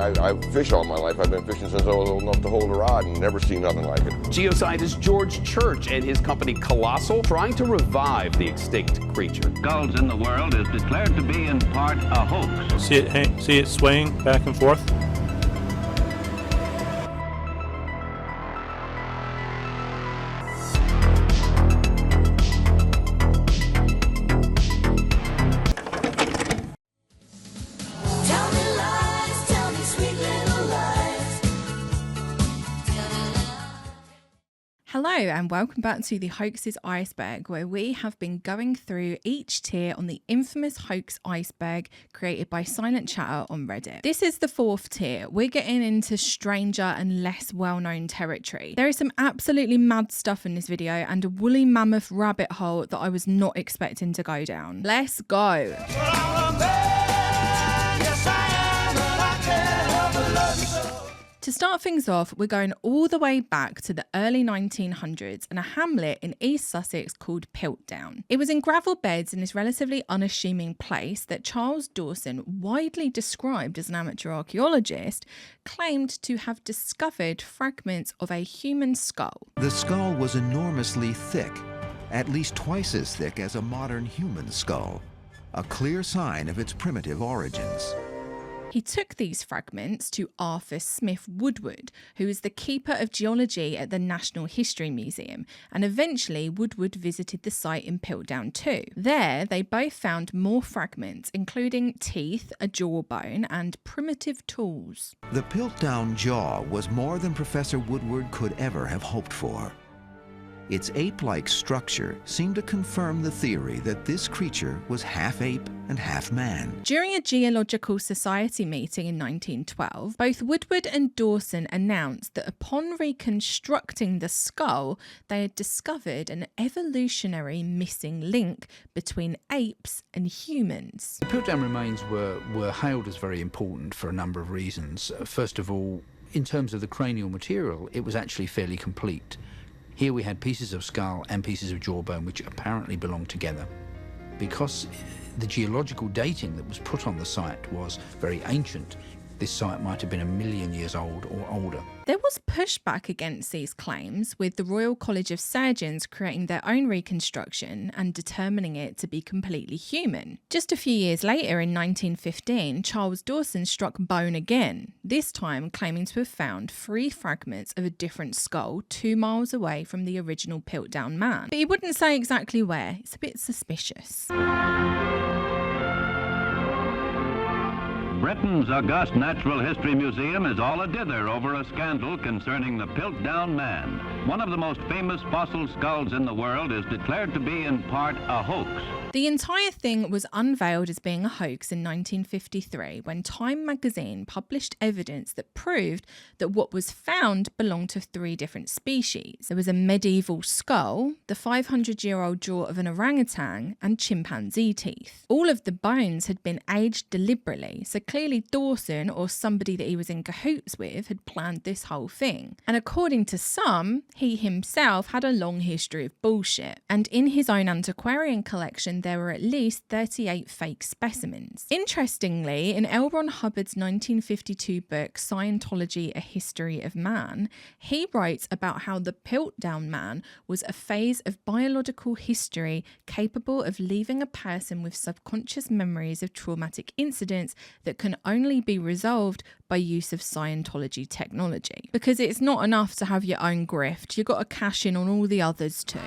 I've fished all my life. I've been fishing since I was old enough to hold a rod and never seen nothing like it. Geoscientist George Church and his company Colossal trying to revive the extinct creature. Skulls in the world is declared to be in part a hoax. See it swaying back and forth? Hello and welcome back to the Hoaxes Iceberg, where we have been going through each tier on the infamous hoax iceberg created by Silent Chatter on Reddit. This is the fourth tier. We're getting into stranger and less well-known territory. There is some absolutely mad stuff in this video and a woolly mammoth rabbit hole that I was not expecting to go down. Let's go. To start things off, we're going all the way back to the early 1900s in a hamlet in East Sussex called Piltdown. It was in gravel beds in this relatively unassuming place that Charles Dawson, widely described as an amateur archaeologist, claimed to have discovered fragments of a human skull. The skull was enormously thick, at least twice as thick as a modern human skull, a clear sign of its primitive origins. He took these fragments to Arthur Smith Woodward, who is the keeper of geology at the National History Museum, and eventually Woodward visited the site in Piltdown too. There, they both found more fragments, including teeth, a jawbone, and primitive tools. The Piltdown jaw was more than Professor Woodward could ever have hoped for. Its ape-like structure seemed to confirm the theory that this creature was half ape and half man. During a Geological Society meeting in 1912, both Woodward and Dawson announced that upon reconstructing the skull, they had discovered an evolutionary missing link between apes and humans. The Piltdown remains were hailed as very important for a number of reasons. First of all, in terms of the cranial material, it was actually fairly complete. Here we had pieces of skull and pieces of jawbone which apparently belonged together. Because the geological dating that was put on the site was very ancient, this site might have been 1 million years old or older. There was pushback against these claims, with the Royal College of Surgeons creating their own reconstruction and determining it to be completely human. Just a few years later, in 1915, Charles Dawson struck bone again, this time claiming to have found 3 fragments of a different skull 2 miles away from the original Piltdown Man. But he wouldn't say exactly where. It's a bit suspicious. Britain's august Natural History Museum is all a-dither over a scandal concerning the Piltdown Man. One of the most famous fossil skulls in the world is declared to be in part a hoax. The entire thing was unveiled as being a hoax in 1953 when Time magazine published evidence that proved that what was found belonged to 3 different species. There was a medieval skull, the 500-year-old jaw of an orangutan, and chimpanzee teeth. All of the bones had been aged deliberately, so clearly Dawson, or somebody that he was in cahoots with, had planned this whole thing. And according to some, he himself had a long history of bullshit. And in his own antiquarian collection, there were at least 38 fake specimens. Interestingly, in L. Ron Hubbard's 1952 book, Scientology, A History of Man, he writes about how the Piltdown Man was a phase of biological history capable of leaving a person with subconscious memories of traumatic incidents that can only be resolved by use of Scientology technology. Because it's not enough to have your own grift, you've got to cash in on all the others too.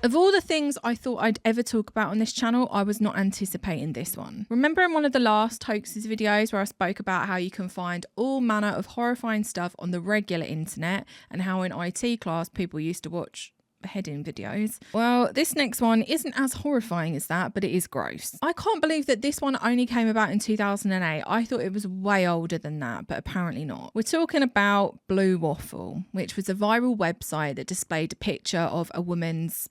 Of all the things I thought I'd ever talk about on this channel, I was not anticipating this one. Remember in one of the last Hoaxes videos where I spoke about how you can find all manner of horrifying stuff on the regular internet and how in IT class people used to watch beheading videos? Well, this next one isn't as horrifying as that, but it is gross. I can't believe that this one only came about in 2008. I thought it was way older than that, but apparently not. We're talking about Blue Waffle, which was a viral website that displayed a picture of a woman's,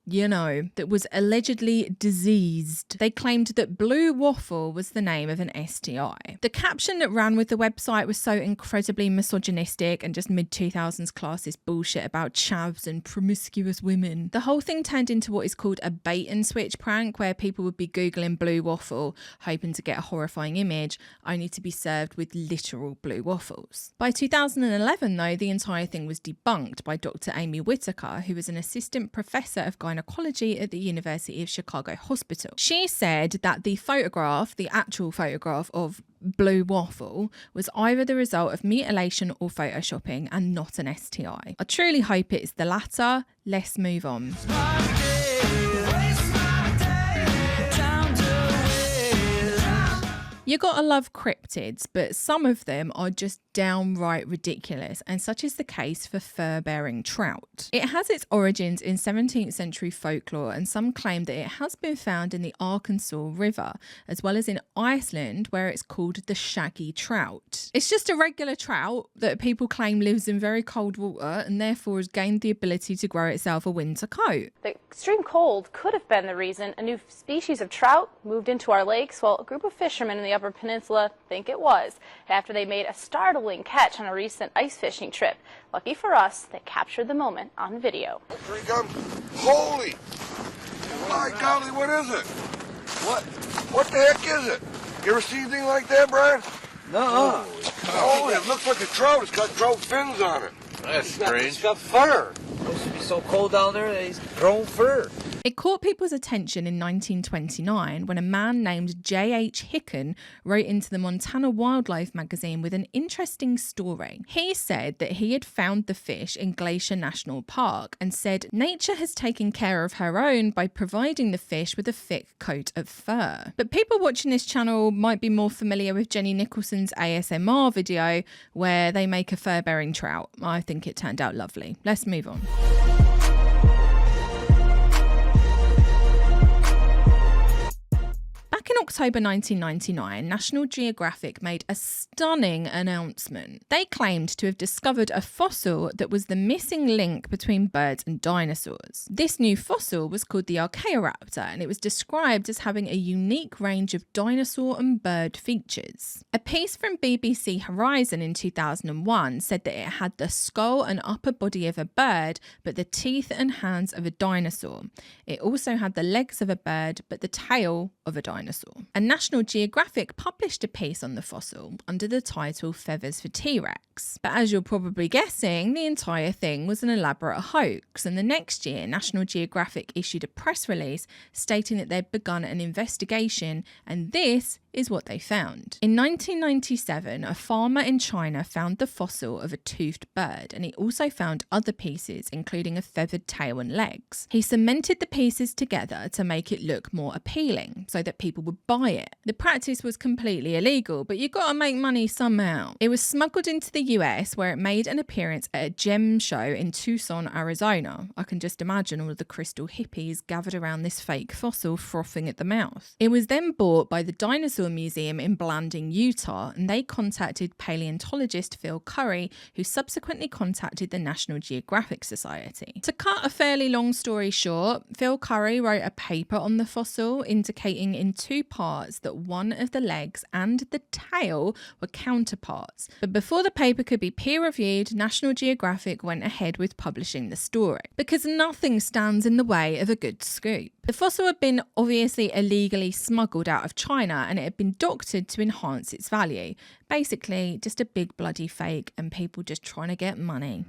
that was allegedly diseased. They claimed that blue waffle was the name of an STI. The caption that ran with the website was so incredibly misogynistic and just mid-2000s classes bullshit about chavs and promiscuous women. The whole thing turned into what is called a bait and switch prank, where people would be Googling blue waffle, hoping to get a horrifying image, only to be served with literal blue waffles. By 2011, though, the entire thing was debunked by Dr. Amy Whitaker, who was an assistant professor of gynecology at the University of Chicago Hospital. She said that the actual photograph of blue waffle, was either the result of mutilation or photoshopping and not an STI. I truly hope it is the latter. Let's move on. You gotta love cryptids, but some of them are just downright ridiculous, and such is the case for fur-bearing trout. It has its origins in 17th century folklore, and some claim that it has been found in the Arkansas River, as well as in Iceland, where it's called the shaggy trout. It's just a regular trout that people claim lives in very cold water and therefore has gained the ability to grow itself a winter coat. The extreme cold could have been the reason a new species of trout moved into our lakes, while a group of fishermen in the Upper Peninsula think it was, after they made a startling catch on a recent ice fishing trip. Lucky for us, they captured the moment on video. Here he comes. Holy! My golly, what is it? What the heck is it? You ever see anything like that, Brian? No. Oh, it looks like a trout. It's got trout fins on it. That's strange. It's got fur. It's supposed to be so cold down there that he's grown fur. It caught people's attention in 1929 when a man named J.H. Hicken wrote into the Montana Wildlife magazine with an interesting story. He said that he had found the fish in Glacier National Park and said nature has taken care of her own by providing the fish with a thick coat of fur. But people watching this channel might be more familiar with Jenny Nicholson's ASMR video where they make a fur-bearing trout. I think it turned out lovely. Let's move on. Back in October 1999, National Geographic made a stunning announcement. They claimed to have discovered a fossil that was the missing link between birds and dinosaurs. This new fossil was called the Archaeoraptor, and it was described as having a unique range of dinosaur and bird features. A piece from BBC Horizon in 2001 said that it had the skull and upper body of a bird, but the teeth and hands of a dinosaur. It also had the legs of a bird, but the tail of a dinosaur. And National Geographic published a piece on the fossil under the title Feathers for T-Rex. But as you're probably guessing, the entire thing was an elaborate hoax, and the next year National Geographic issued a press release stating that they'd begun an investigation, and this is what they found. In 1997, a farmer in China found the fossil of a toothed bird, and he also found other pieces, including a feathered tail and legs. He cemented the pieces together to make it look more appealing, so that people would buy it. The practice was completely illegal, but you gotta make money somehow. It was smuggled into the US, where it made an appearance at a gem show in Tucson, Arizona. I can just imagine all of the crystal hippies gathered around this fake fossil frothing at the mouth. It was then bought by the Dinosaur Museum in Blanding, Utah, and they contacted paleontologist Phil Curry, who subsequently contacted the National Geographic Society. To cut a fairly long story short, Phil Curry wrote a paper on the fossil indicating in two parts that one of the legs and the tail were counterparts. But before the paper could be peer-reviewed, National Geographic went ahead with publishing the story, because nothing stands in the way of a good scoop. The fossil had been obviously illegally smuggled out of China, and it had been doctored to enhance its value. Basically, just a big bloody fake and people just trying to get money.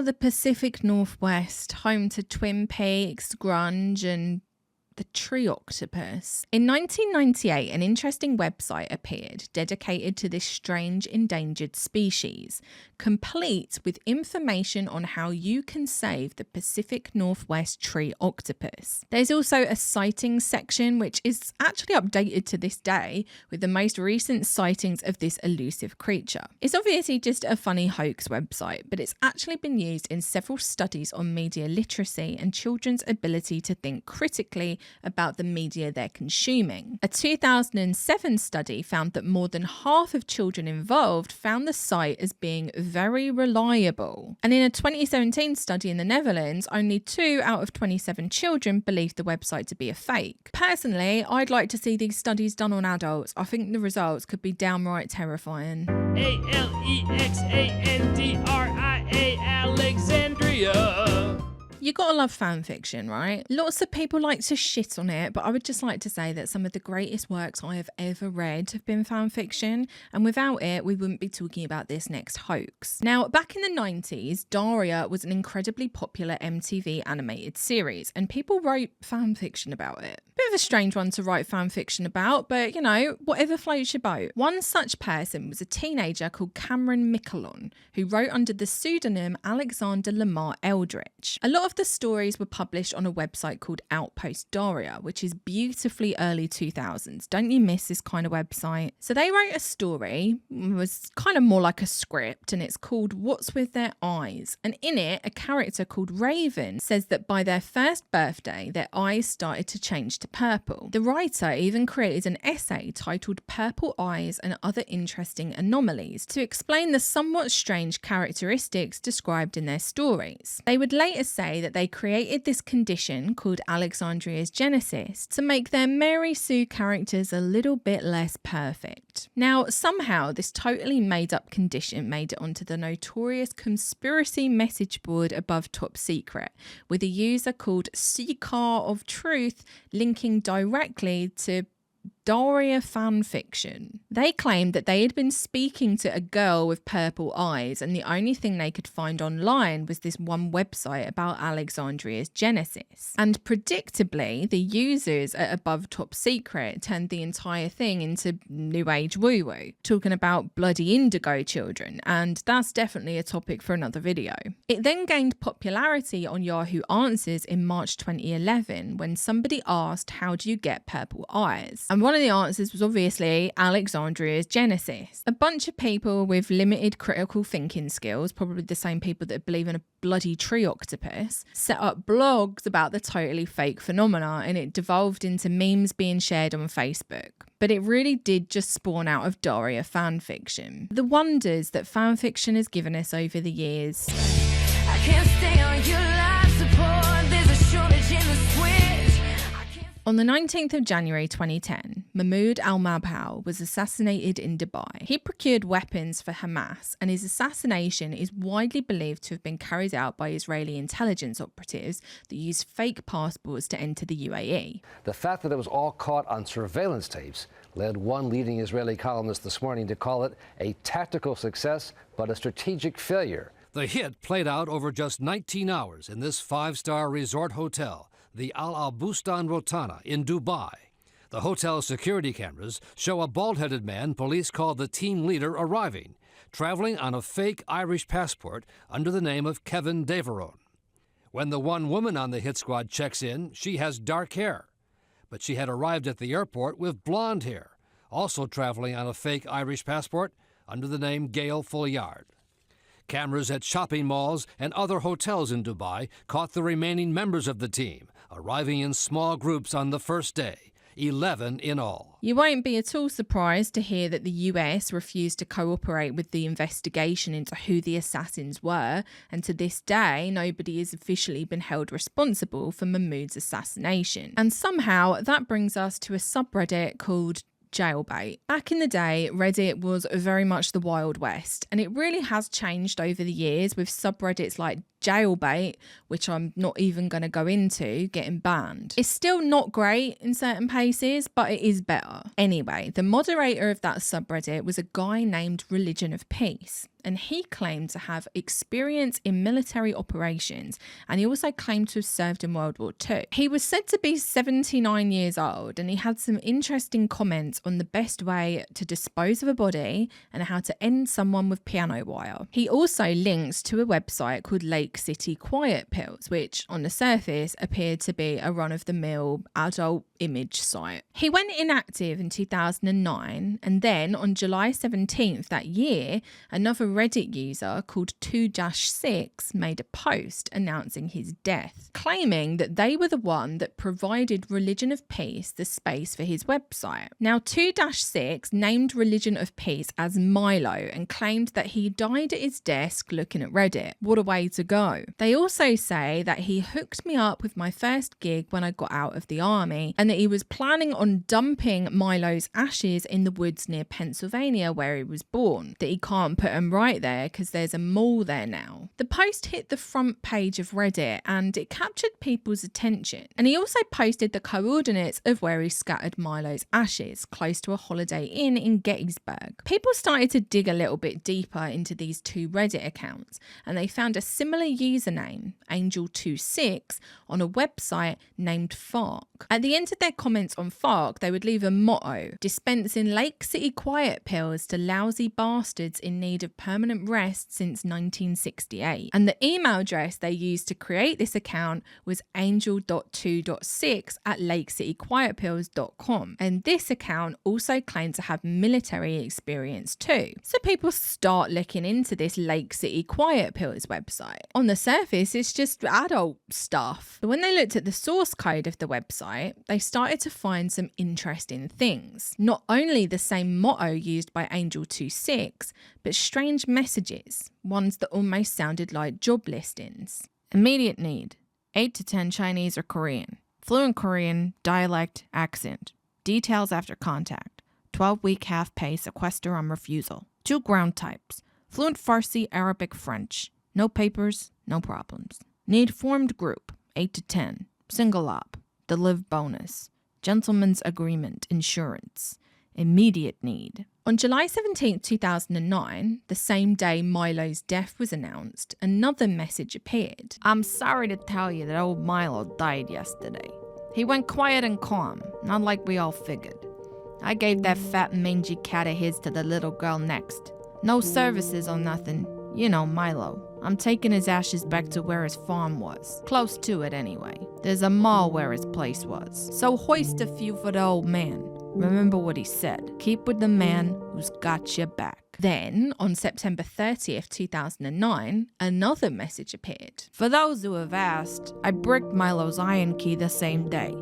The Pacific Northwest, home to Twin Peaks, grunge, and the tree octopus. In 1998, an interesting website appeared dedicated to this strange endangered species, complete with information on how you can save the Pacific Northwest tree octopus. There's also a sightings section, which is actually updated to this day with the most recent sightings of this elusive creature. It's obviously just a funny hoax website, but it's actually been used in several studies on media literacy and children's ability to think critically about the media they're consuming. A 2007 study found that more than half of children involved found the site as being very reliable. And in a 2017 study in the Netherlands, only 2 out of 27 children believed the website to be a fake. Personally, I'd like to see these studies done on adults. I think the results could be downright terrifying. Alexandria, Alexandria. You gotta love fan fiction, right? Lots of people like to shit on it, but I would just like to say that some of the greatest works I have ever read have been fan fiction, and without it, we wouldn't be talking about this next hoax. Now, back in the 90s, Daria was an incredibly popular MTV animated series, and people wrote fan fiction about it. Bit of a strange one to write fan fiction about, but you know, whatever floats your boat. One such person was a teenager called Cameron Michelon, who wrote under the pseudonym Alexander Lamar Eldritch. A lot of the stories were published on a website called Outpost Daria, which is beautifully early 2000s. Don't you miss this kind of website? So they wrote a story, it was kind of more like a script, and it's called What's With Their Eyes. And in it, a character called Raven says that by their first birthday, their eyes started to change to purple. The writer even created an essay titled Purple Eyes and Other Interesting Anomalies to explain the somewhat strange characteristics described in their stories. They would later say that they created this condition called Alexandria's Genesis to make their Mary Sue characters a little bit less perfect. Now, somehow this totally made up condition made it onto the notorious conspiracy message board above Top Secret, with a user called Seeker of Truth linking directly to Daria fanfiction. They claimed that they had been speaking to a girl with purple eyes, and the only thing they could find online was this one website about Alexandria's Genesis. And predictably, the users at Above Top Secret turned the entire thing into New Age woo-woo, talking about bloody indigo children, and that's definitely a topic for another video. It then gained popularity on Yahoo Answers in March 2011 when somebody asked, how do you get purple eyes? And one of the answers was obviously Alexandria's Genesis. A bunch of people with limited critical thinking skills, probably the same people that believe in a bloody tree octopus, set up blogs about the totally fake phenomena, and it devolved into memes being shared on Facebook. But it really did just spawn out of Daria fanfiction. The wonders that fanfiction has given us over the years. I can't stay on your life support, there's a shortage in the switch. On the 19th of January 2010, Mahmoud al-Mabhouh was assassinated in Dubai. He procured weapons for Hamas, and his assassination is widely believed to have been carried out by Israeli intelligence operatives that used fake passports to enter the UAE. The fact that it was all caught on surveillance tapes led one leading Israeli columnist this morning to call it a tactical success, but a strategic failure. The hit played out over just 19 hours in this 5-star resort hotel, the Al Bustan Rotana in Dubai. The hotel's security cameras show a bald-headed man police called the team leader arriving, traveling on a fake Irish passport under the name of Kevin Deveron. When the one woman on the hit squad checks in, she has dark hair, but she had arrived at the airport with blonde hair, also traveling on a fake Irish passport under the name Gail Folliard. Cameras at shopping malls and other hotels in Dubai caught the remaining members of the team, arriving in small groups on the first day, 11 in all. You won't be at all surprised to hear that the US refused to cooperate with the investigation into who the assassins were, and to this day, nobody has officially been held responsible for Mahmoud's assassination. And somehow, that brings us to a subreddit called Jailbait. Back in the day, Reddit was very much the Wild West, and it really has changed over the years with subreddits like Jailbait, which I'm not even going to go into, getting banned. It's still not great in certain places, but it is better. Anyway, the moderator of that subreddit was a guy named Religion of Peace, and he claimed to have experience in military operations, and he also claimed to have served in World War II. He was said to be 79 years old, and he had some interesting comments on the best way to dispose of a body and how to end someone with piano wire. He also links to a website called Lake Lake City Quiet pills, which on the surface appeared to be a run-of-the-mill adult image site. He went inactive in 2009, and then on July 17th that year, another Reddit user called 2-6 made a post announcing his death, claiming that they were the one that provided Religion of Peace the space for his website. Now, 2-6 named Religion of Peace as Milo and claimed that he died at his desk looking at Reddit. What a way to go. They also say that he hooked me up with my first gig when I got out of the army, and that he was planning on dumping Milo's ashes in the woods near Pennsylvania where he was born, that he can't put them right there because there's a mall there now. The post hit the front page of Reddit and it captured people's attention, and he also posted the coordinates of where he scattered Milo's ashes, close to a Holiday Inn in Gettysburg. People started to dig a little bit deeper into these two Reddit accounts, and they found a similar username, Angel26, on a website named Fark. At the end of their comments on Fark, they would leave a motto: dispensing Lake City Quiet pills to lousy bastards in need of permanent rest since 1968. And the email address they used to create this account was angel.2.6@lakecityquietpills.com. And this account also claimed to have military experience too. So people start looking into this Lake City Quiet Pills website. On the surface, it's just adult stuff. But when they looked at the source code of the website, they started to find some interesting things. Not only the same motto used by Angel26, but strange messages, ones that almost sounded like job listings. Immediate need: 8 to 10 Chinese or Korean. Fluent Korean, dialect, accent. Details after contact. 12-week half-pay sequester on refusal. 2 ground types: fluent Farsi, Arabic, French. No papers, no problems. Need formed group, 8 to 10. Single op. The live bonus. Gentleman's agreement, insurance. Immediate need. On July 17, 2009, the same day Milo's death was announced, another message appeared. I'm sorry to tell you that old Milo died yesterday. He went quiet and calm, not like we all figured. I gave that fat mangy cat of his to the little girl next. No services or nothing. You know, Milo. I'm taking his ashes back to where his farm was. Close to it anyway. There's a mall where his place was. So hoist a few for the old man. Remember what he said. Keep with the man who's got your back. Then, on September 30th, 2009, another message appeared. For those who have asked, I bricked Milo's iron key the same day.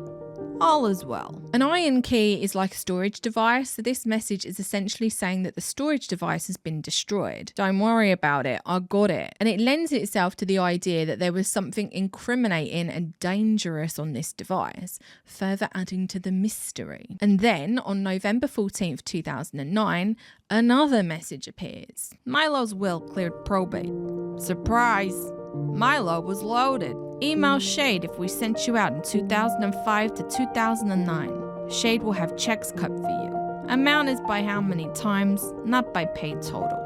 All is well. An iron key is like a storage device, so this message is essentially saying that the storage device has been destroyed. Don't worry about it, I got it. And it lends itself to the idea that there was something incriminating and dangerous on this device, further adding to the mystery. And then, on November 14th, 2009, another message appears. Milo's will cleared probate. Surprise! Milo was loaded. Email Shade if we sent you out in 2005 to 2009. Shade will have checks cut for you. Amount is by how many times, not by paid total.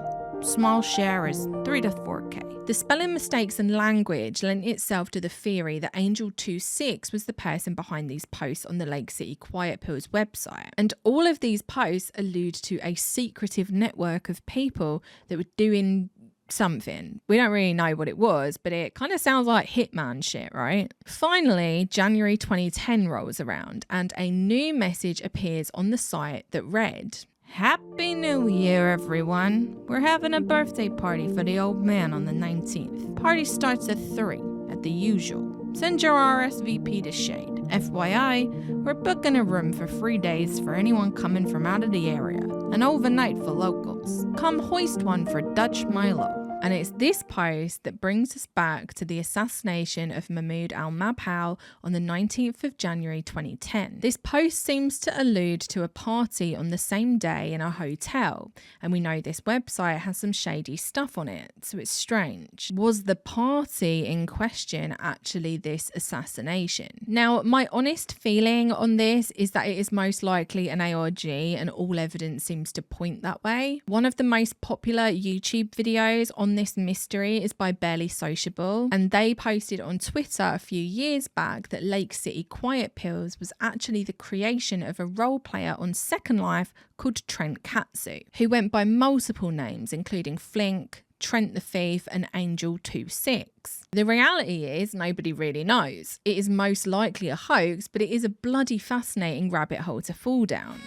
Small share is 3 to 4K. The spelling mistakes and language lent itself to the theory that Angel26 was the person behind these posts on the Lake City Quiet Pills website. And all of these posts allude to a secretive network of people that were doing something. We don't really know what it was, but it kind of sounds like hitman shit, right? Finally, January 2010 rolls around and a new message appears on the site that read, Happy New Year, everyone. We're having a birthday party for the old man on the 19th. Party starts at 3, at the usual. Send your RSVP to Shade. FYI, we're booking a room for 3 days for anyone coming from out of the area. An overnight for locals. Come hoist one for Dutch Milo. And it's this post that brings us back to the assassination of Mahmoud al-Mabhouh on the 19th of January 2010. This post seems to allude to a party on the same day in a hotel, and we know this website has some shady stuff on it, so it's strange. Was the party in question actually this assassination? Now, my honest feeling on this is that it is most likely an ARG, and all evidence seems to point that way. One of the most popular YouTube videos on this mystery is by Barely Sociable, and they posted on Twitter a few years back that Lake City Quiet Pills was actually the creation of a role player on Second Life called Trent Katsu, who went by multiple names including Flink, Trent the Thief and Angel 2-6. The reality is nobody really knows. It is most likely a hoax, but it is a bloody fascinating rabbit hole to fall down.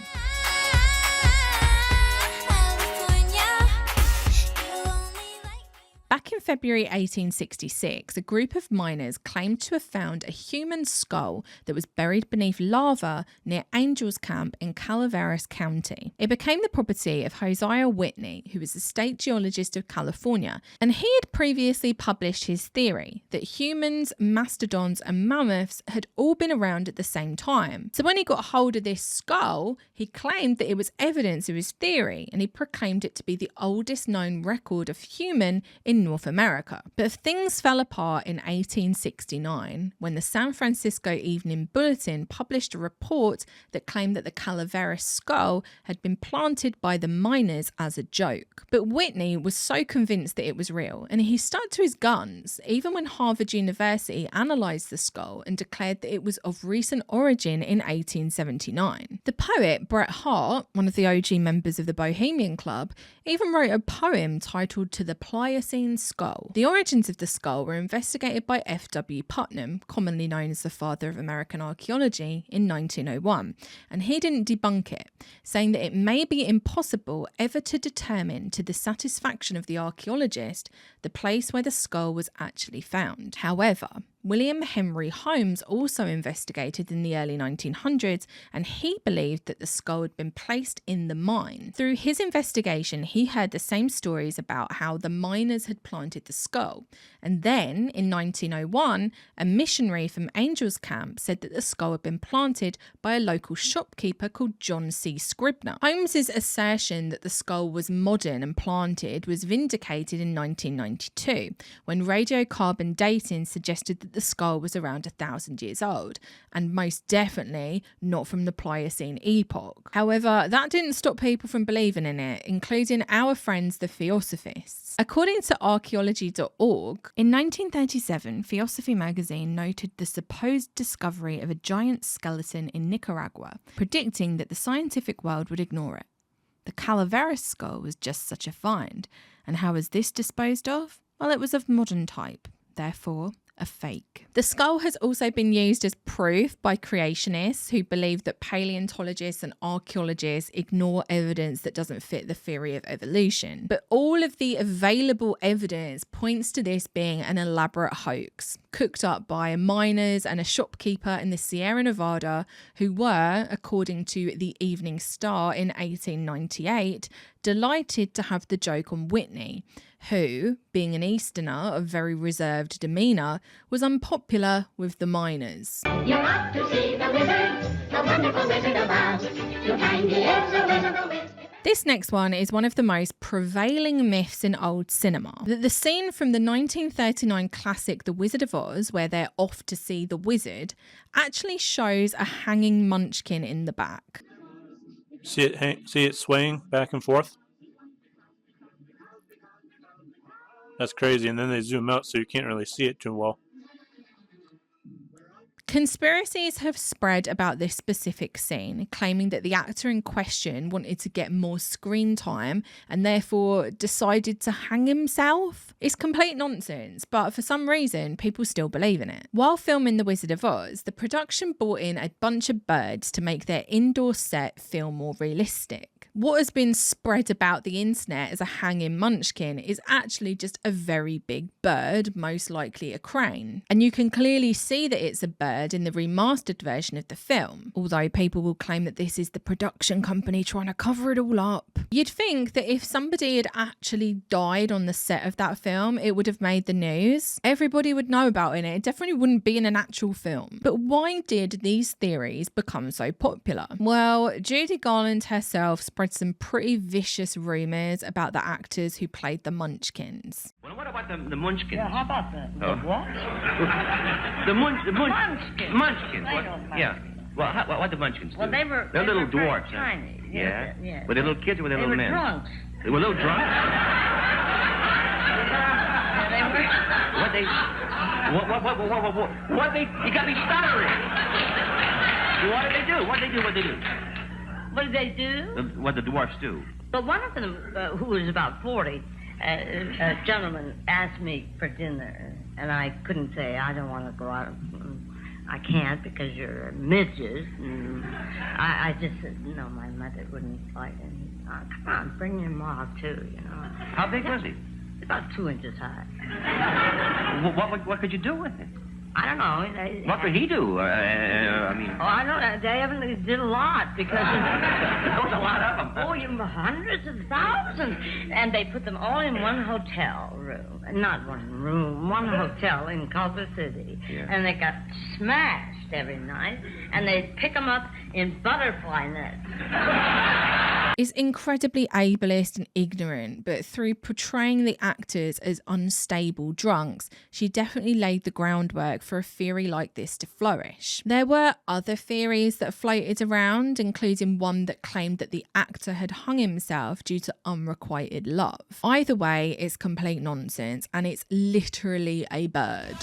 Back in February 1866, a group of miners claimed to have found a human skull that was buried beneath lava near Angel's Camp in Calaveras County. It became the property of Hosea Whitney, who was the state geologist of California, and he had previously published his theory that humans, mastodons, and mammoths had all been around at the same time. So when he got hold of this skull, he claimed that it was evidence of his theory, and he proclaimed it to be the oldest known record of human in North America. But things fell apart in 1869 when the San Francisco Evening Bulletin published a report that claimed that the Calaveras Skull had been planted by the miners as a joke. But Whitney was so convinced that it was real, and he stuck to his guns even when Harvard University analysed the skull and declared that it was of recent origin in 1879. The poet Bret Harte, one of the OG members of the Bohemian Club, even wrote a poem titled To the Pliocene Skull. The origins of the skull were investigated by F.W. Putnam, commonly known as the father of American archaeology, in 1901, and he didn't debunk it, saying that it may be impossible ever to determine to the satisfaction of the archaeologist the place where the skull was actually found. However, William Henry Holmes also investigated in the early 1900s, and he believed that the skull had been placed in the mine. Through his investigation, he heard the same stories about how the miners had planted the skull. And then, in 1901, a missionary from Angel's Camp said that the skull had been planted by a local shopkeeper called John C. Scribner. Holmes's assertion that the skull was modern and planted was vindicated in 1992, when radiocarbon dating suggested that the skull was around 1,000 years old, and most definitely not from the Pliocene epoch. However, that didn't stop people from believing in it, including our friends the Theosophists. According to archaeology.org, in 1937, Theosophy magazine noted the supposed discovery of a giant skeleton in Nicaragua, predicting that the scientific world would ignore it. The Calaveras skull was just such a find, and how was this disposed of? Well, it was of modern type, therefore a fake. The skull has also been used as proof by creationists who believe that paleontologists and archaeologists ignore evidence that doesn't fit the theory of evolution. But all of the available evidence points to this being an elaborate hoax, cooked up by miners and a shopkeeper in the Sierra Nevada who were, according to the Evening Star in 1898, delighted to have the joke on Whitney, who, being an Easterner of very reserved demeanour, was unpopular with the miners. You're off to see the wizard, the wonderful Wizard of Oz. You'll find he is a wizard of Oz. This next one is one of the most prevailing myths in old cinema. The scene from the 1939 classic The Wizard of Oz, where they're off to see the wizard, actually shows a hanging munchkin in the back. See it swaying back and forth? That's crazy, and then they zoom out so you can't really see it too well. Conspiracies have spread about this specific scene, claiming that the actor in question wanted to get more screen time and therefore decided to hang himself. It's complete nonsense, but for some reason, people still believe in it. While filming The Wizard of Oz, the production brought in a bunch of birds to make their indoor set feel more realistic. What has been spread about the internet as a hanging munchkin is actually just a very big bird, most likely a crane. And you can clearly see that it's a bird in the remastered version of the film, although people will claim that this is the production company trying to cover it all up. You'd think that if somebody had actually died on the set of that film, it would have made the news. Everybody would know about it. It definitely wouldn't be in an actual film. But why did these theories become so popular? Well, Judy Garland herself spread some pretty vicious rumours about the actors who played the Munchkins. Well, what about the Munchkins? Yeah, how about the what? the Munchkins. What? Yeah. Well, what the Munchkins do? Well, they're little dwarfs. Tiny. Yeah. Yeah. Were they little kids or were they little men? Drunks. They were little drunks. Yeah, they were. What they? What they? You got me stuttering. What did they do? What did they do? What did they do? What did they do? What the dwarfs do? But one of them, who was about 40, a gentleman asked me for dinner, and I couldn't say, I don't want to go out. I can't because you're midges. And I just said, no, my mother wouldn't like it. Oh, come on, bring your ma, too, you know. How big was he? About 2 inches high. What could you do with it? I don't know. What could he do? I mean... Oh, I don't know. They evidently did a lot because... There was a lot of them. Oh, you hundreds of thousands. And they put them all in one hotel room. Not one room, one hotel in Culver City. Yeah. And they got smashed every night. And they'd pick them up in butterfly nets. Is incredibly ableist and ignorant, but through portraying the actors as unstable drunks, she definitely laid the groundwork for a theory like this to flourish. There were other theories that floated around, including one that claimed that the actor had hung himself due to unrequited love. Either way, it's complete nonsense, and it's literally a bird.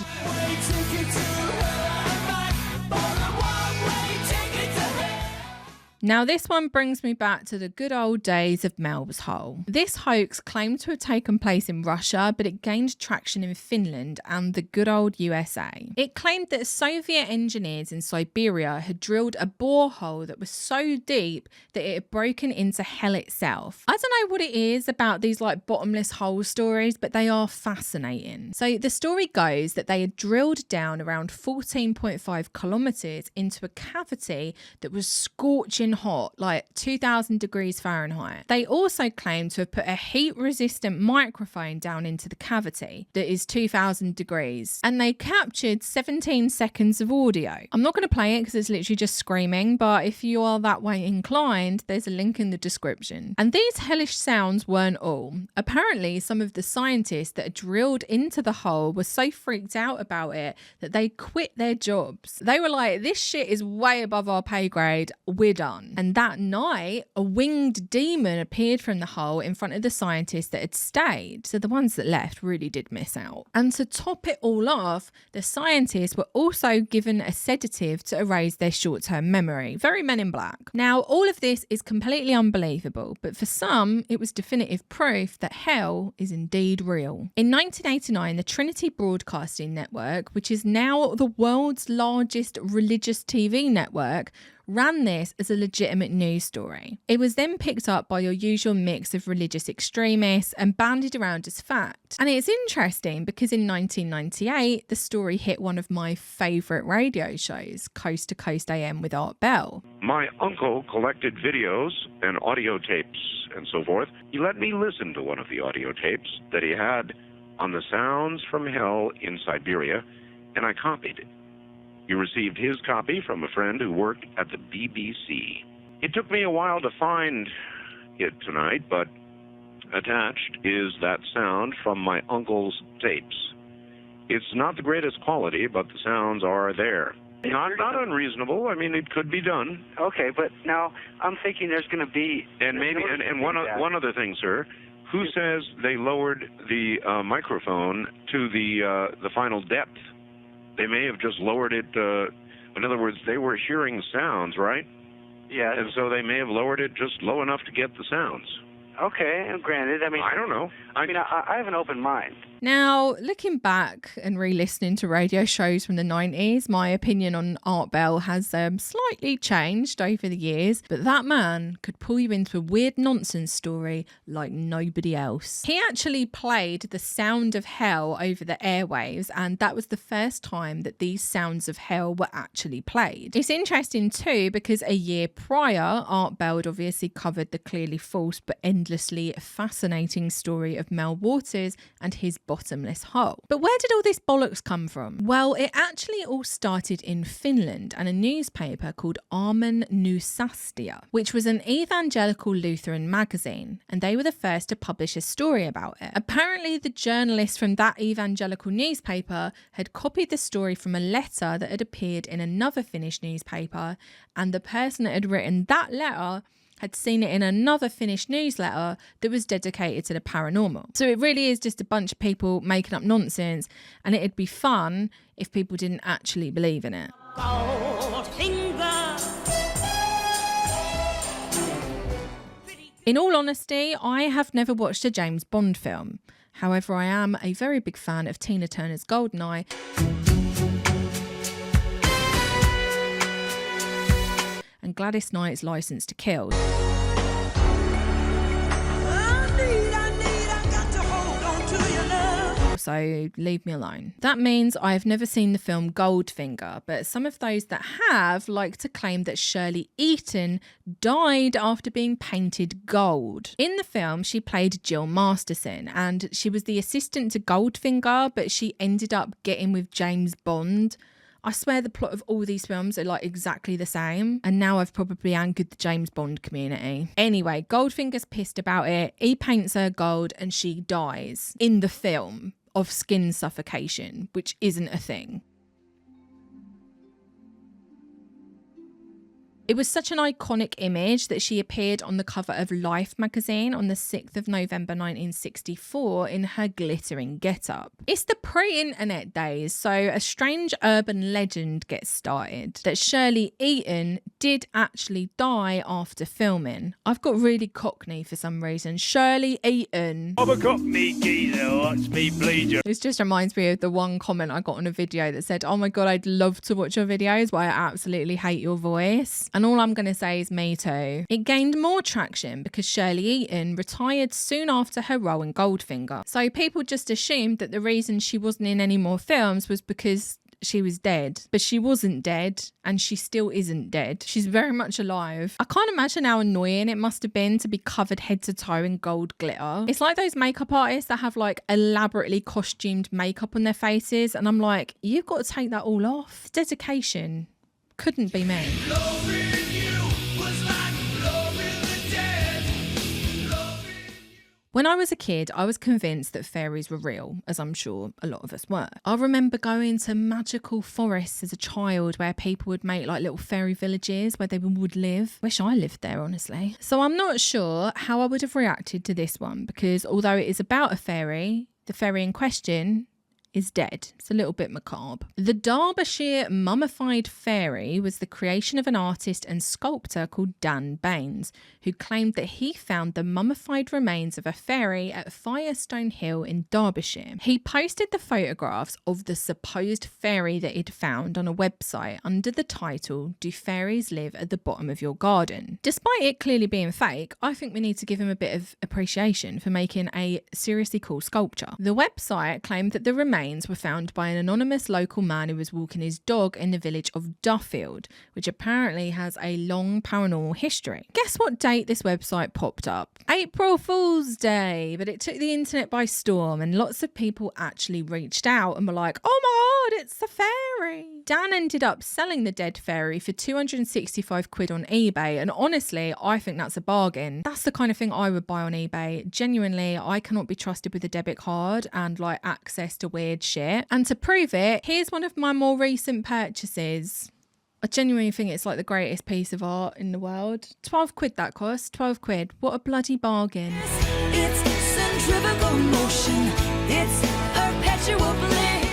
Now, this one brings me back to the good old days of Mel's Hole. This hoax claimed to have taken place in Russia, but it gained traction in Finland and the good old USA. It claimed that Soviet engineers in Siberia had drilled a borehole that was so deep that it had broken into hell itself. I don't know what it is about these like bottomless hole stories, but they are fascinating. So the story goes that they had drilled down around 14.5 kilometers into a cavity that was scorching hot, like 2000 degrees Fahrenheit. They also claim to have put a heat-resistant microphone down into the cavity that is 2000 degrees, and they captured 17 seconds of audio. I'm not going to play it because it's literally just screaming, but if you are that way inclined, there's a link in the description. And these hellish sounds weren't all. Apparently, some of the scientists that had drilled into the hole were so freaked out about it that they quit their jobs. They were like, this shit is way above our pay grade, we're done. And that night, a winged demon appeared from the hole in front of the scientists that had stayed. So the ones that left really did miss out. And to top it all off, the scientists were also given a sedative to erase their short-term memory. Very Men in Black. Now, all of this is completely unbelievable, but for some, it was definitive proof that hell is indeed real. In 1989, the Trinity Broadcasting Network, which is now the world's largest religious TV network, ran this as a legitimate news story. It was then picked up by your usual mix of religious extremists and bandied around as fact. And it's interesting because in 1998, the story hit one of my favourite radio shows, Coast to Coast AM with Art Bell. My uncle collected videos and audio tapes and so forth. He let me listen to one of the audio tapes that he had on the sounds from hell in Siberia, and I copied it. He received his copy from a friend who worked at the BBC. It took me a while to find it tonight, but attached is that sound from my uncle's tapes. It's not the greatest quality, but the sounds are there. Not unreasonable. I mean, it could be done. Okay, but now I'm thinking there's going to be... And maybe, and one other thing, sir. Who says they lowered the microphone to the final depth? They may have just lowered it. In other words, they were hearing sounds, right? Yeah. And so they may have lowered it just low enough to get the sounds. Okay, granted. I mean, I don't know. I have an open mind. Now, looking back and re-listening to radio shows from the 90s, my opinion on Art Bell has slightly changed over the years, but that man could pull you into a weird nonsense story like nobody else. He actually played The Sound of Hell over the airwaves, and that was the first time that these sounds of hell were actually played. It's interesting too because a year prior, Art Bell had obviously covered the clearly false but endlessly fascinating story of Mel Waters and his bottomless hole. But where did all this bollocks come from? Well, it actually all started in Finland and a newspaper called Armen Newsastia, which was an evangelical Lutheran magazine, and they were the first to publish a story about it. Apparently, the journalist from that evangelical newspaper had copied the story from a letter that had appeared in another Finnish newspaper, and the person that had written that letter had seen it in another Finnish newsletter that was dedicated to the paranormal. So it really is just a bunch of people making up nonsense, and it'd be fun if people didn't actually believe in it. In all honesty, I have never watched a James Bond film. However, I am a very big fan of Tina Turner's Goldeneye. And Gladys Knight's License to Kill. So leave me alone. That means I have never seen the film Goldfinger, but some of those that have like to claim that Shirley Eaton died after being painted gold. In the film, she played Jill Masterson, and she was the assistant to Goldfinger, but she ended up getting with James Bond. I swear the plot of all these films are like exactly the same. And now I've probably angered the James Bond community. Anyway, Goldfinger's pissed about it. He paints her gold and she dies in the film of skin suffocation, which isn't a thing. It was such an iconic image that she appeared on the cover of Life magazine on the 6th of November 1964 in her glittering getup. It's the pre-internet days, so a strange urban legend gets started that Shirley Eaton did actually die after filming. I've got really cockney for some reason. Shirley Eaton. I'm a cockney geezer, watch me bleed you. This just reminds me of the one comment I got on a video that said, "Oh my God, I'd love to watch your videos, but I absolutely hate your voice." And all I'm going to say is me too. It gained more traction because Shirley Eaton retired soon after her role in Goldfinger. So people just assumed that the reason she wasn't in any more films was because she was dead. But she wasn't dead, and she still isn't dead. She's very much alive. I can't imagine how annoying it must have been to be covered head to toe in gold glitter. It's like those makeup artists that have like elaborately costumed makeup on their faces, and I'm like, you've got to take that all off. It's dedication. Couldn't be me. When I was a kid, I was convinced that fairies were real, as I'm sure a lot of us were. I remember going to magical forests as a child where people would make like little fairy villages where they would live. Wish I lived there, honestly. So I'm not sure how I would have reacted to this one, because although it is about a fairy, the fairy in question is dead. It's a little bit macabre. The Derbyshire mummified fairy was the creation of an artist and sculptor called Dan Baines, who claimed that he found the mummified remains of a fairy at Firestone Hill in Derbyshire. He posted the photographs of the supposed fairy that he'd found on a website under the title, "Do Fairies Live at the Bottom of Your Garden?" Despite it clearly being fake, I think we need to give him a bit of appreciation for making a seriously cool sculpture. The website claimed that the remains were found by an anonymous local man who was walking his dog in the village of Duffield, which apparently has a long paranormal history. Guess what date this website popped up? April Fool's Day, but it took the internet by storm, and lots of people actually reached out and were like, "Oh my God, it's the fairy." Dan ended up selling the dead fairy for 265 quid on eBay, and honestly, I think that's a bargain. That's the kind of thing I would buy on eBay. Genuinely, I cannot be trusted with a debit card and like access to weird shit. And to prove it, here's one of my more recent purchases. I genuinely think it's like the greatest piece of art in the world. 12 quid that cost. 12 quid. What a bloody bargain. It's centrifugal motion. It's perpetual bliss.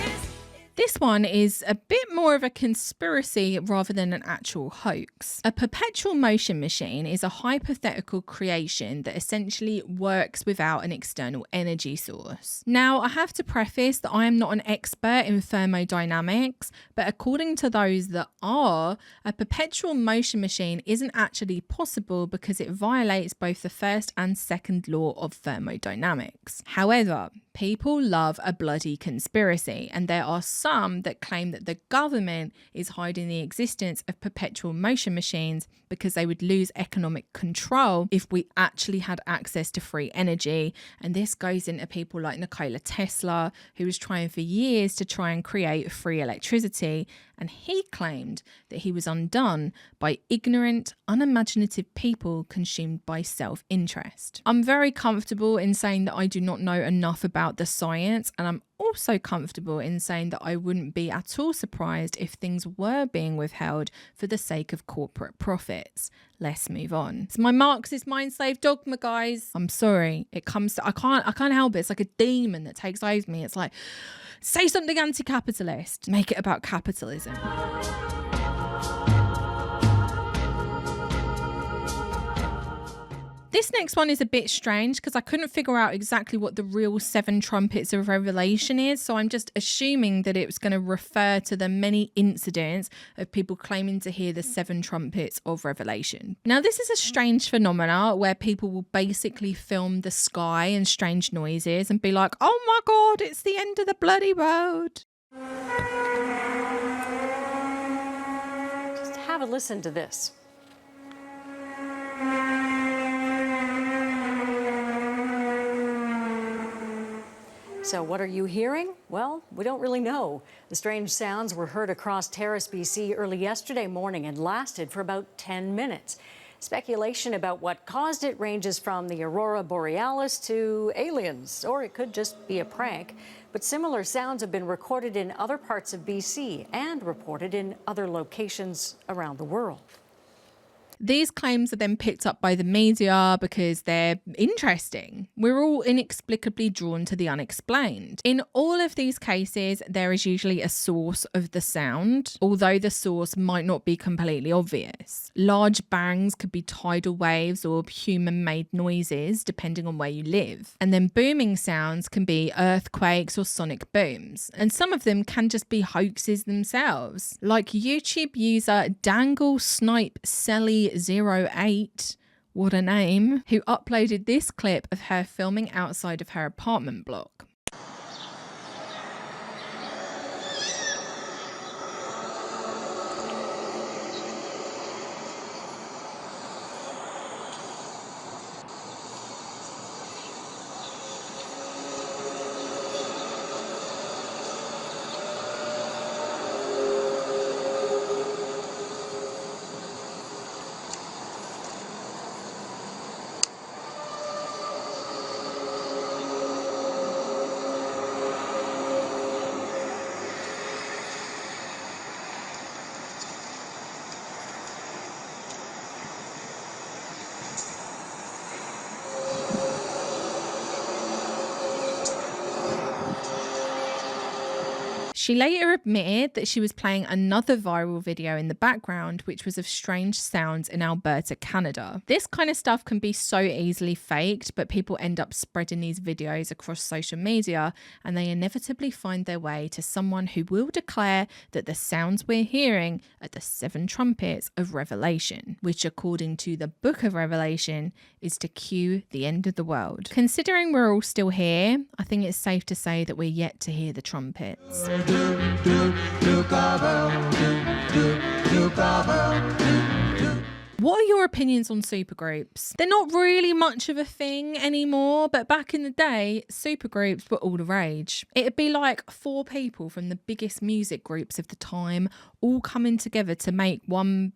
This one is a bit more of a conspiracy rather than an actual hoax. A perpetual motion machine is a hypothetical creation that essentially works without an external energy source. Now, I have to preface that I am not an expert in thermodynamics, but according to those that are, a perpetual motion machine isn't actually possible because it violates both the first and second law of thermodynamics. However, people love a bloody conspiracy, and there are some that claim that the government is hiding the existence of perpetual motion machines because they would lose economic control if we actually had access to free energy. And this goes into people like Nikola Tesla, who was trying for years to try and create free electricity, and he claimed that he was undone by ignorant, unimaginative people consumed by self-interest. I'm very comfortable in saying that I do not know enough about the science, and I'm also comfortable in saying that I wouldn't be at all surprised if things were being withheld for the sake of corporate profits. Let's move on. It's my Marxist mind slave dogma, guys. I'm sorry. It comes to, I can't help it. It's like a demon that takes over me. It's like, say something anti-capitalist. Make it about capitalism. This next one is a bit strange because I couldn't figure out exactly what the real 7 trumpets of Revelation is, so I'm just assuming that it was going to refer to the many incidents of people claiming to hear the 7 trumpets of Revelation. Now, this is a strange phenomena where people will basically film the sky and strange noises and be like, oh my God, it's the end of the bloody road. Just have a listen to this. So what are you hearing? Well, we don't really know. The strange sounds were heard across Terrace, BC early yesterday morning and lasted for about 10 minutes. Speculation about what caused it ranges from the aurora borealis to aliens, or it could just be a prank. But similar sounds have been recorded in other parts of BC and reported in other locations around the world. These claims are then picked up by the media because they're interesting. We're all inexplicably drawn to the unexplained. In all of these cases, there is usually a source of the sound, although the source might not be completely obvious. Large bangs could be tidal waves or human-made noises, depending on where you live. And then booming sounds can be earthquakes or sonic booms. And some of them can just be hoaxes themselves, like YouTube user Dangle Snipe Selly 08, what a name, who uploaded this clip of her filming outside of her apartment block. She later admitted that she was playing another viral video in the background, which was of strange sounds in Alberta, Canada. This kind of stuff can be so easily faked, but people end up spreading these videos across social media, and they inevitably find their way to someone who will declare that the sounds we're hearing are the 7 trumpets of Revelation, which according to the Book of Revelation is to cue the end of the world. Considering we're all still here, I think it's safe to say that we're yet to hear the trumpets. What are your opinions on supergroups? They're not really much of a thing anymore, but back in the day, supergroups were all the rage. It'd be like 4 people from the biggest music groups of the time all coming together to make one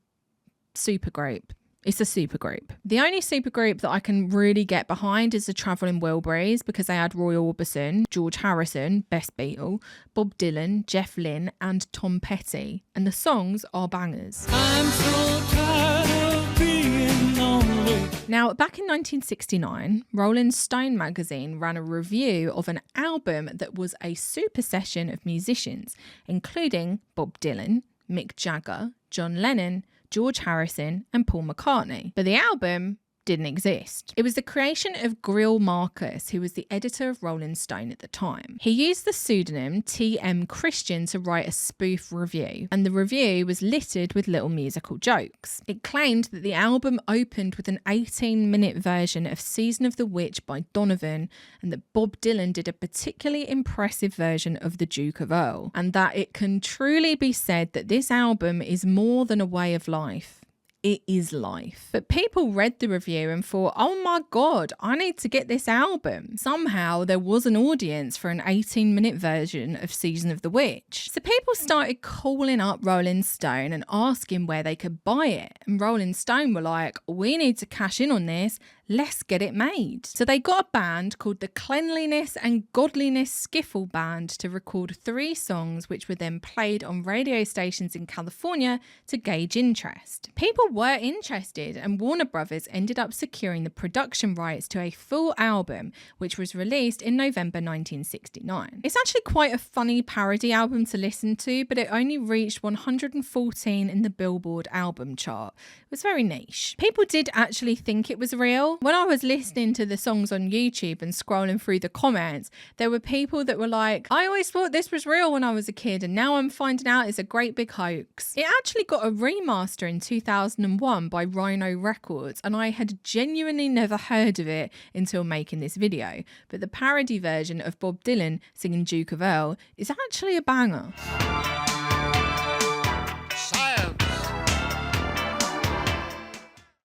supergroup. It's a supergroup. The only supergroup that I can really get behind is the Travelling Wilburys, because they had Roy Orbison, George Harrison, best Beatle, Bob Dylan, Jeff Lynne and Tom Petty. And the songs are bangers. I'm so tired of being lonely. Now, back in 1969, Rolling Stone magazine ran a review of an album that was a super session of musicians, including Bob Dylan, Mick Jagger, John Lennon, George Harrison and Paul McCartney. But the album didn't exist. It was the creation of Greil Marcus, who was the editor of Rolling Stone at the time. He used the pseudonym T.M. Christian to write a spoof review, and the review was littered with little musical jokes. It claimed that the album opened with an 18-minute version of Season of the Witch by Donovan, and that Bob Dylan did a particularly impressive version of The Duke of Earl, and that it can truly be said that this album is more than a way of life. It is life. But people read the review and thought, oh my God, I need to get this album. Somehow there was an audience for an 18-minute version of Season of the Witch. So people started calling up Rolling Stone and asking where they could buy it. And Rolling Stone were like, we need to cash in on this. Let's get it made. So they got a band called the Cleanliness and Godliness Skiffle Band to record 3 songs, which were then played on radio stations in California to gauge interest. People were interested, and Warner Brothers ended up securing the production rights to a full album, which was released in November 1969. It's actually quite a funny parody album to listen to, but it only reached 114 in the Billboard album chart. It was very niche. People did actually think it was real. real? When I was listening to the songs on YouTube and scrolling through the comments, there were people that were like, I always thought this was real when I was a kid, and now I'm finding out it's a great big hoax. It actually got a remaster in 2001 by Rhino Records, and I had genuinely never heard of it until making this video. But the parody version of Bob Dylan singing Duke of Earl is actually a banger.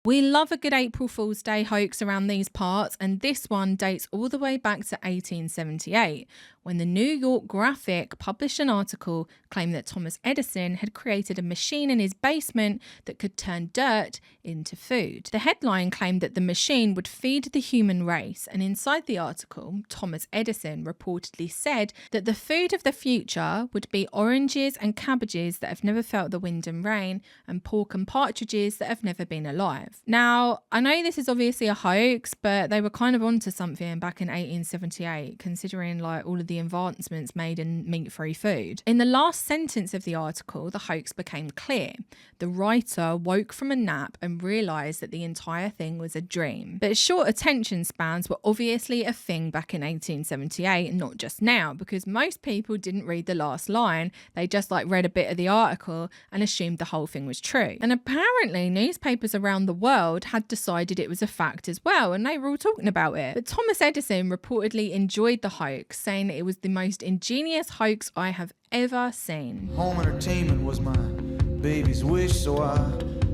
We love a good April Fool's Day hoax around these parts, and this one dates all the way back to 1878, when the New York Graphic published an article claiming that Thomas Edison had created a machine in his basement that could turn dirt into food. The headline claimed that the machine would feed the human race, and inside the article, Thomas Edison reportedly said that the food of the future would be oranges and cabbages that have never felt the wind and rain, and pork and partridges that have never been alive. Now, I know this is obviously a hoax, but they were kind of onto something back in 1878, considering like all of the advancements made in meat-free food. In the last sentence of the article, the hoax became clear. The writer woke from a nap and realised that the entire thing was a dream. But short attention spans were obviously a thing back in 1878, and not just now, because most people didn't read the last line. They just read a bit of the article and assumed the whole thing was true. And apparently newspapers around the world had decided it was a fact as well, and they were all talking about it. But Thomas Edison reportedly enjoyed the hoax, saying that it was the most ingenious hoax I have ever seen. Home entertainment was my baby's wish, so I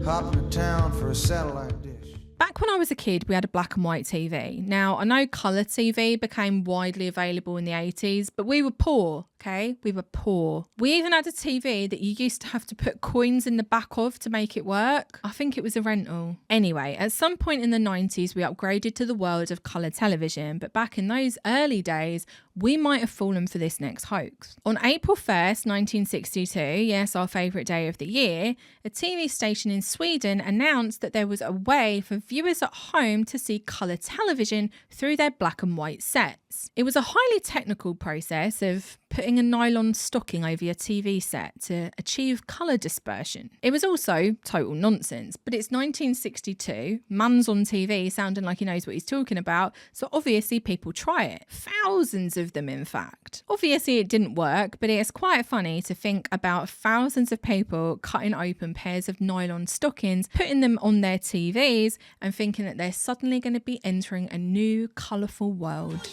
hopped into town for a satellite dish. Back when I was a kid, we had a black and white TV. Now, I know colour TV became widely available in the 80s, but we were poor, okay? We were poor. We even had a TV that you used to have to put coins in the back of to make it work. I think it was a rental. Anyway, at some point in the 90s, we upgraded to the world of colour television, but back in those early days, we might have fallen for this next hoax. On April 1st, 1962, yes, our favourite day of the year, a TV station in Sweden announced that there was a way for viewers at home to see colour television through their black and white sets. It was a highly technical process of putting a nylon stocking over your TV set to achieve colour dispersion. It was also total nonsense, but it's 1962, man's on TV sounding like he knows what he's talking about, so obviously people try it. Thousands of them, in fact. Obviously it didn't work, but it's quite funny to think about thousands of people cutting open pairs of nylon stockings, putting them on their TVs, and thinking that they're suddenly going to be entering a new colourful world.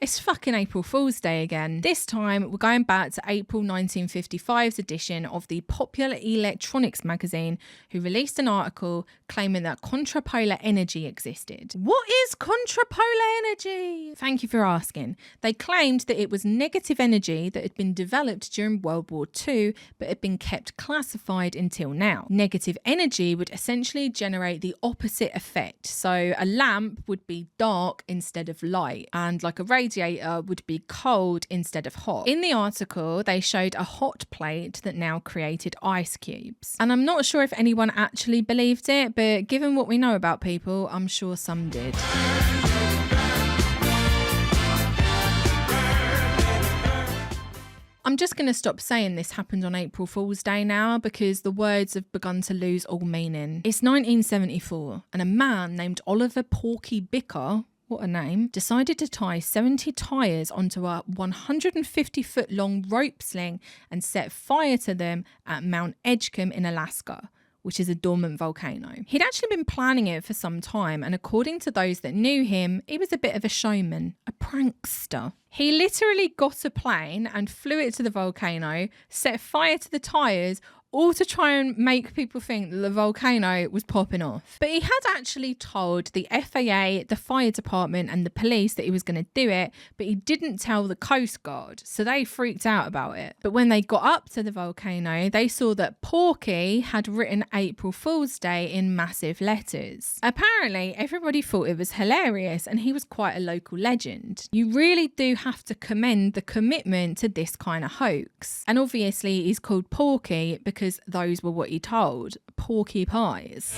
It's fucking April Fool's Day again. This time, we're going back to April 1955's edition of the Popular Electronics magazine, who released an article claiming that Contra-Polar Energy existed. What is Contra-Polar Energy? Thank you for asking. They claimed that it was negative energy that had been developed during World War II, but had been kept classified until now. Negative energy would essentially generate the opposite effect. So a lamp would be dark instead of light, and like a radiator would be cold instead of hot. In the article, they showed a hot plate that now created ice cubes. And I'm not sure if anyone actually believed it, but given what we know about people, I'm sure some did. I'm just going to stop saying this happened on April Fool's Day now, because the words have begun to lose all meaning. It's 1974, and a man named Oliver Porky Bicker, what a name, decided to tie 70 tyres onto a 150-foot long rope sling and set fire to them at Mount Edgecumbe in Alaska, which is a dormant volcano. He'd actually been planning it for some time, and according to those that knew him, he was a bit of a showman, a prankster. He literally got a plane and flew it to the volcano, set fire to the tyres, all to try and make people think that the volcano was popping off. But he had actually told the FAA, the fire department and the police that he was going to do it, but he didn't tell the Coast Guard, so they freaked out about it. But when they got up to the volcano, they saw that Porky had written April Fool's Day in massive letters. Apparently, everybody thought it was hilarious, and he was quite a local legend. You really do have to commend the commitment to this kind of hoax. And obviously, he's called Porky because those were what he told. Porky pies.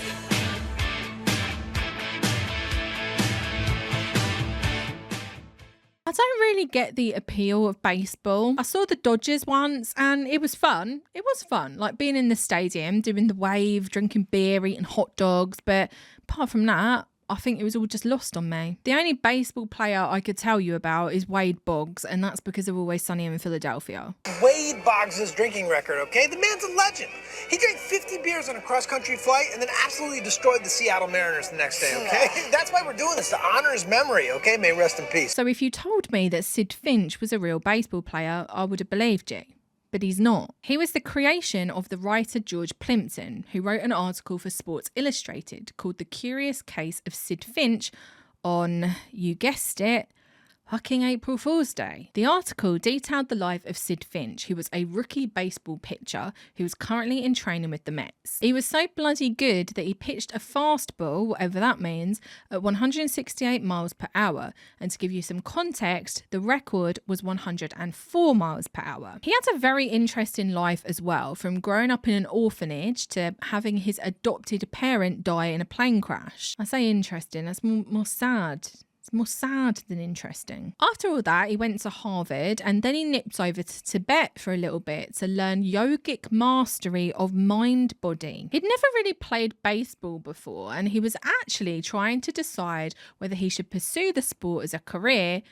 I don't really get the appeal of baseball. I saw the Dodgers once and it was fun. It was fun, like being in the stadium, doing the wave, drinking beer, eating hot dogs. But apart from that, I think it was all just lost on me. The only baseball player I could tell you about is Wade Boggs, and that's because of Always Sunny in Philadelphia. Wade Boggs' drinking record, okay? The man's a legend. He drank 50 beers on a cross-country flight and then absolutely destroyed the Seattle Mariners the next day, okay? That's why we're doing this, to honor his memory, okay? May rest in peace. So if you told me that Sid Finch was a real baseball player, I would have believed you. But he's not. He was the creation of the writer George Plimpton, who wrote an article for Sports Illustrated called The Curious Case of Sid Finch on, you guessed it, fucking April Fool's Day. The article detailed the life of Sid Finch, who was a rookie baseball pitcher who was currently in training with the Mets. He was so bloody good that he pitched a fastball, whatever that means, at 168 miles per hour. And to give you some context, the record was 104 miles per hour. He had a very interesting life as well, from growing up in an orphanage to having his adopted parent die in a plane crash. I say interesting, that's more sad. It's more sad than interesting. After all that, he went to Harvard and then he nipped over to Tibet for a little bit to learn yogic mastery of mind-body. He'd never really played baseball before and he was actually trying to decide whether he should pursue the sport as a career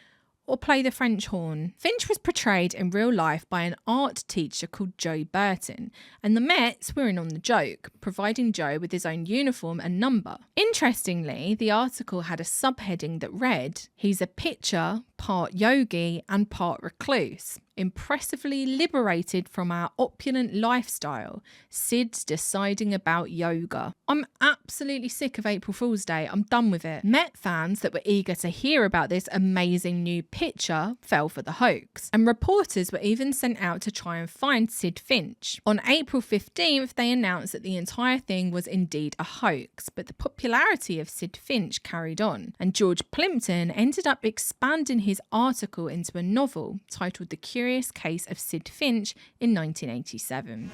or play the French horn. Finch was portrayed in real life by an art teacher called Joe Burton, and the Mets were in on the joke, providing Joe with his own uniform and number. Interestingly, the article had a subheading that read, "He's a pitcher, part yogi and part recluse. Impressively liberated from our opulent lifestyle, Sid's deciding about yoga." I'm absolutely sick of April Fool's Day. I'm done with it. Met fans that were eager to hear about this amazing new pitcher fell for the hoax, and reporters were even sent out to try and find Sid Finch. On April 15th, they announced that the entire thing was indeed a hoax, but the popularity of Sid Finch carried on, and George Plimpton ended up expanding his article into a novel titled The Curious Case of Sid Finch in 1987.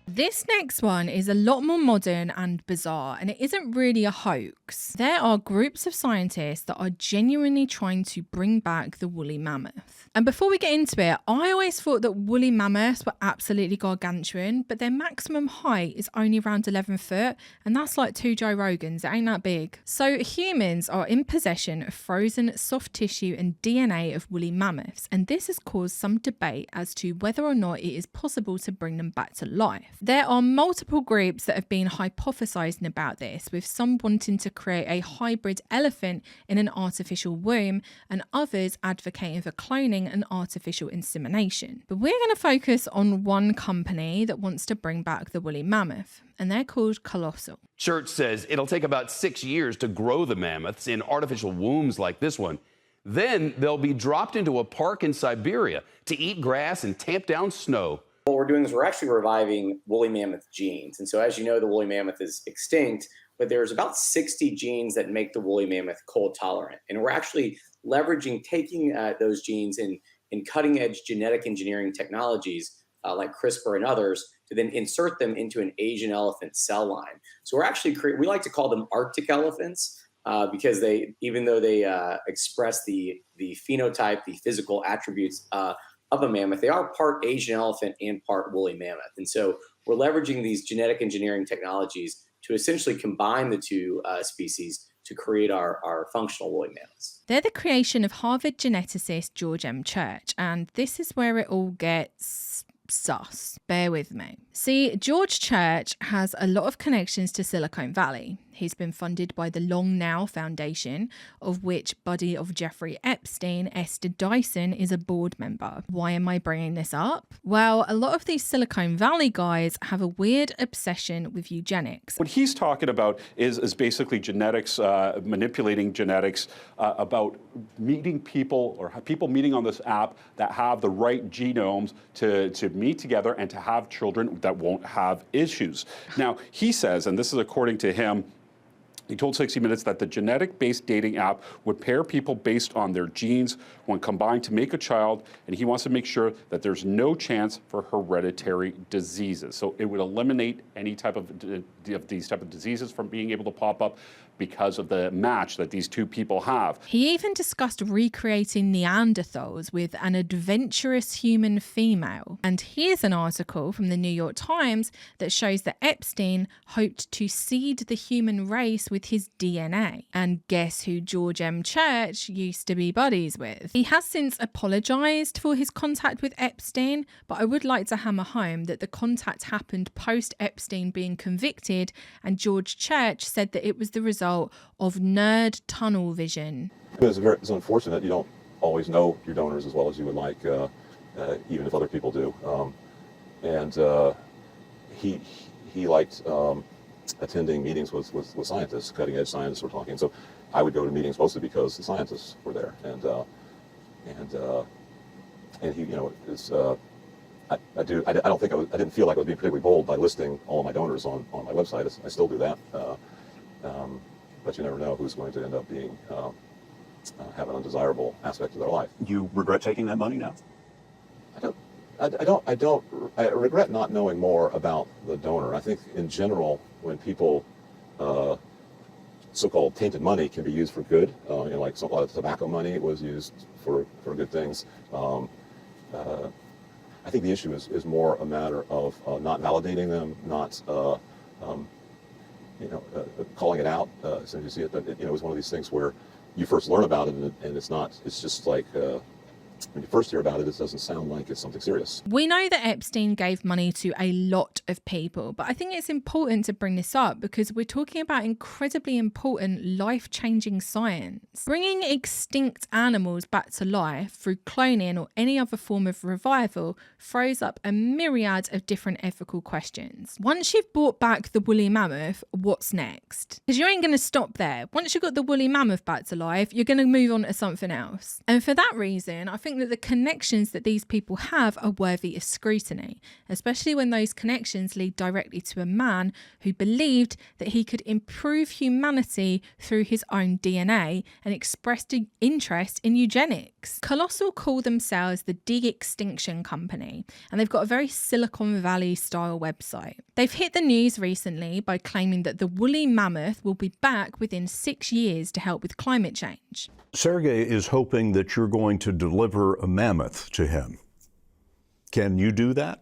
This next one is a lot more modern and bizarre, and it isn't really a hoax. There are groups of scientists that are genuinely trying to bring back the woolly mammoth. And before we get into it, I always thought that woolly mammoths were absolutely gargantuan, but their maximum height is only around 11 foot, and that's like 2 Joe Rogans. It ain't that big. So humans are in possession of frozen soft tissue and DNA of woolly mammoths, and this has caused some debate as to whether or not it is possible to bring them back to life. There are multiple groups that have been hypothesizing about this, with some wanting to create a hybrid elephant in an artificial womb and others advocating for cloning and artificial insemination. But we're going to focus on one company that wants to bring back the woolly mammoth, and they're called Colossal. Church says it'll take about 6 years to grow the mammoths in artificial wombs like this one. Then they'll be dropped into a park in Siberia to eat grass and tamp down snow. What we're doing is we're actually reviving woolly mammoth genes. And so as you know, the woolly mammoth is extinct, but there's about 60 genes that make the woolly mammoth cold tolerant. And we're actually leveraging, taking those genes in cutting edge genetic engineering technologies like CRISPR and others to then insert them into an Asian elephant cell line. So we're actually, we like to call them Arctic elephants because they, even though they express the phenotype, the physical attributes of a mammoth, they are part Asian elephant and part woolly mammoth. And so we're leveraging these genetic engineering technologies to essentially combine the two species to create our functional woolly mammoths. They're the creation of Harvard geneticist George M. Church, and this is where it all gets sus. Bear with me. See, George Church has a lot of connections to Silicon Valley. He's been funded by the Long Now Foundation, of which buddy of Jeffrey Epstein, Esther Dyson, is a board member. Why am I bringing this up? Well, a lot of these Silicon Valley guys have a weird obsession with eugenics. What he's talking about is basically genetics, manipulating genetics, about meeting people or people meeting on this app that have the right genomes to meet together and to have children that won't have issues. Now, he says, and this is according to him, He told 60 Minutes that the genetic-based dating app would pair people based on their genes when combined to make a child, and he wants to make sure that there's no chance for hereditary diseases. So it would eliminate any type of these type of diseases from being able to pop up because of the match that these two people have. He even discussed recreating Neanderthals with an adventurous human female. And here's an article from the New York Times that shows that Epstein hoped to seed the human race with his DNA. And guess who George M. Church used to be buddies with? He has since apologised for his contact with Epstein, but I would like to hammer home that the contact happened post Epstein being convicted, and George Church said that it was the result of nerd tunnel vision. It's unfortunate you don't always know your donors as well as you would like, even if other people do. He liked attending meetings with scientists, cutting edge scientists we're talking. So I would go to meetings mostly because the scientists were there, and he, you know, is. I didn't feel like I was being particularly bold by listing all of my donors on my website. I still do that. But you never know who's going to end up being have an undesirable aspect of their life. You regret taking that money now? I regret not knowing more about the donor. I think in general, when people so-called tainted money can be used for good, you know, like a lot of tobacco money was used for good things. I think the issue is more a matter of not validating them, not calling it out as soon as you see it. But it was one of these things where you first learn about it, and it's just like when you first hear about it, it doesn't sound like it's something serious. We know that Epstein gave money to a lot of people, but I think it's important to bring this up because we're talking about incredibly important life-changing science. Bringing extinct animals back to life through cloning or any other form of revival throws up a myriad of different ethical questions. Once you've brought back the woolly mammoth, what's next? Because you ain't going to stop there. Once you've got the woolly mammoth back to life, you're going to move on to something else. And for that reason, I think that the connections that these people have are worthy of scrutiny, especially when those connections lead directly to a man who believed that he could improve humanity through his own DNA and expressed an interest in eugenics. Colossal call themselves the De-Extinction Company, and they've got a very Silicon Valley style website. They've hit the news recently by claiming that the woolly mammoth will be back within 6 years to help with climate change. Sergey is hoping that you're going to deliver a mammoth to him. Can you do that?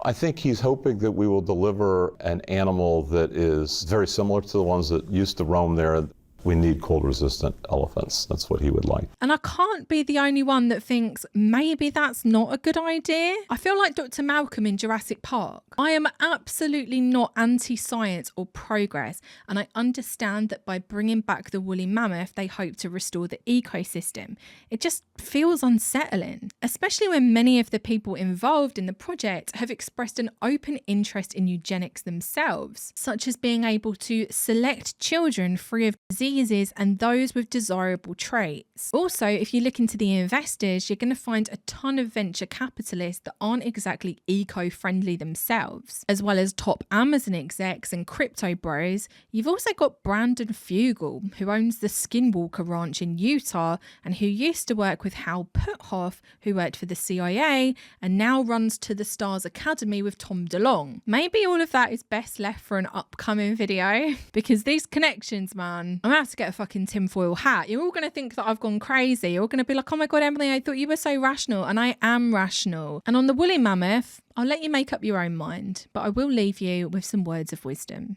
I think he's hoping that we will deliver an animal that is very similar to the ones that used to roam there. We need cold-resistant elephants. That's what he would like. And I can't be the only one that thinks maybe that's not a good idea. I feel like Dr. Malcolm in Jurassic Park. I am absolutely not anti-science or progress, and I understand that by bringing back the woolly mammoth, they hope to restore the ecosystem. It just feels unsettling, especially when many of the people involved in the project have expressed an open interest in eugenics themselves, such as being able to select children free of diseases and those with desirable traits. Also, if you look into the investors, you're going to find a ton of venture capitalists that aren't exactly eco-friendly themselves. As well as top Amazon execs and crypto bros, you've also got Brandon Fugel, who owns the Skinwalker Ranch in Utah and who used to work with Hal Puthoff, who worked for the CIA and now runs To the Stars Academy with Tom DeLonge. Maybe all of that is best left for an upcoming video, because these connections, man, I'm gonna have to get a fucking tinfoil hat. You're all gonna think that I've gone crazy. You're all gonna be like, oh my God, Emily, I thought you were so rational. And I am rational. And on the woolly mammoth, I'll let you make up your own mind, but I will leave you with some words of wisdom.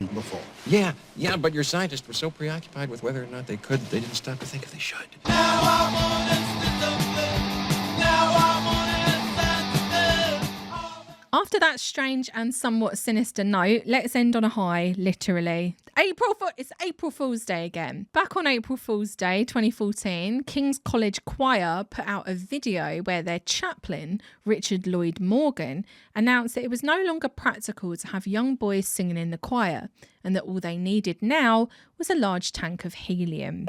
Yeah, but your scientists were so preoccupied with whether or not they could, they didn't stop to think if they should. After that strange and somewhat sinister note, let's end on a high, literally. It's April Fool's Day again. Back on April Fool's Day 2014, King's College Choir put out a video where their chaplain, Richard Lloyd Morgan, announced that it was no longer practical to have young boys singing in the choir, and that all they needed now was a large tank of helium.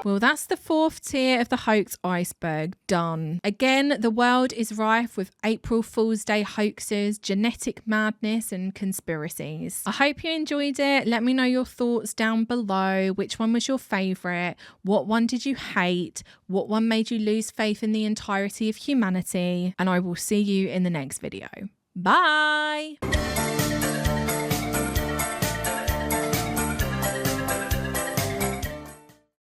Well, that's the fourth tier of the hoax iceberg done. Again, the world is rife with April Fool's Day hoaxes, genetic madness, and conspiracies. I hope you enjoyed it. Let me know your thoughts down below. Which one was your favourite? What one did you hate? What one made you lose faith in the entirety of humanity? And I will see you in the next video. Bye!